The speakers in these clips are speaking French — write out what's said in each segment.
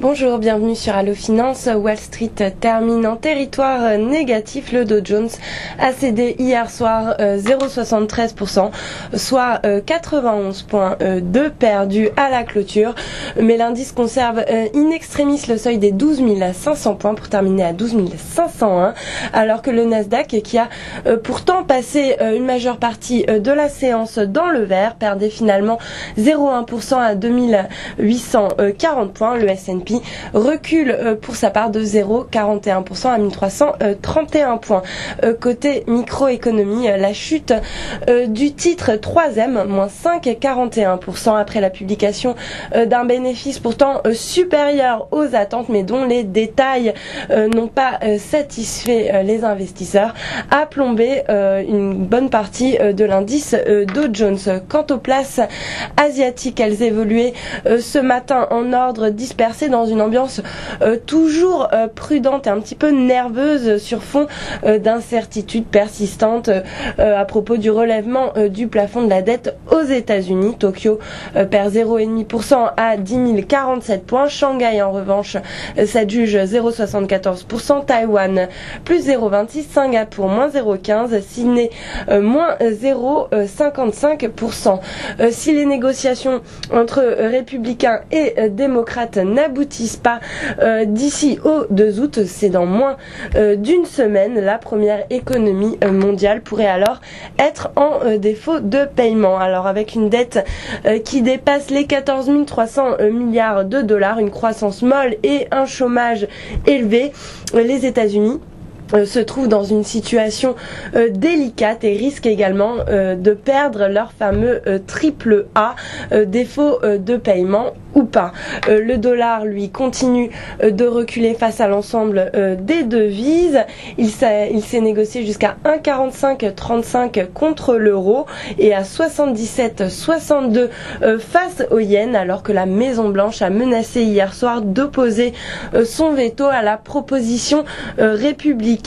Bonjour, bienvenue sur Allo Finance. Wall Street termine en territoire négatif. Le Dow Jones a cédé hier soir 0,73%, soit 91 points de perdu à la clôture. Mais l'indice conserve in extremis le seuil des 12 500 points pour terminer à 12 501, alors que le Nasdaq, qui a pourtant passé une majeure partie de la séance dans le vert, perdait finalement 0,1% à 2840 points. Le S&P recule pour sa part de 0,41% à 1331 points. Côté microéconomie, la chute du titre 3M, moins 5,41% après la publication d'un bénéfice pourtant supérieur aux attentes, mais dont les détails n'ont pas satisfait les investisseurs, a plombé une bonne partie de l'indice Dow Jones. Quant aux places asiatiques, elles évoluaient ce matin en ordre dispersé dans une ambiance toujours prudente et un petit peu nerveuse sur fond d'incertitudes persistantes à propos du relèvement du plafond de la dette aux États-Unis. Tokyo perd 0,5% à 10 047 points. Shanghai en revanche s'adjuge 0,74%. Taïwan plus 0,26%. Singapour moins 0,15%. Sydney moins 0,55%. Si les négociations entre républicains et démocrates n'aboutissent pas d'ici au 2 août, c'est dans moins d'une semaine, la première économie mondiale pourrait alors être en défaut de paiement. Alors avec une dette qui dépasse les 14 300 milliards de dollars, une croissance molle et un chômage élevé, les États-Unis se trouvent dans une situation délicate et risquent également de perdre leur fameux triple A, défaut de paiement ou pas. Le dollar, lui, continue de reculer face à l'ensemble des devises. Il s'est négocié jusqu'à 1,4535 contre l'euro et à 77,62 face au yen, alors que la Maison Blanche a menacé hier soir d'opposer son veto à la proposition républicaine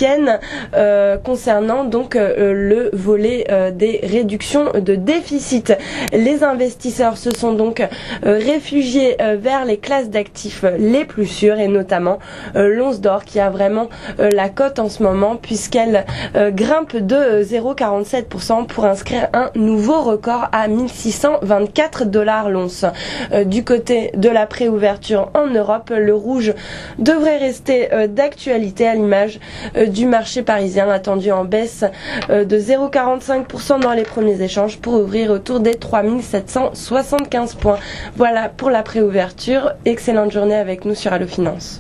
concernant donc le volet des réductions de déficit. Les investisseurs se sont donc réfugiés vers les classes d'actifs les plus sûres et notamment l'once d'or qui a vraiment la cote en ce moment puisqu'elle grimpe de 0,47% pour inscrire un nouveau record à 1624 $ l'once. Du côté de la préouverture en Europe, le rouge devrait rester d'actualité à l'image du marché parisien attendu en baisse de 0,45% dans les premiers échanges pour ouvrir autour des 3775 points. Voilà pour la préouverture. Excellente journée avec nous sur Allo Finance.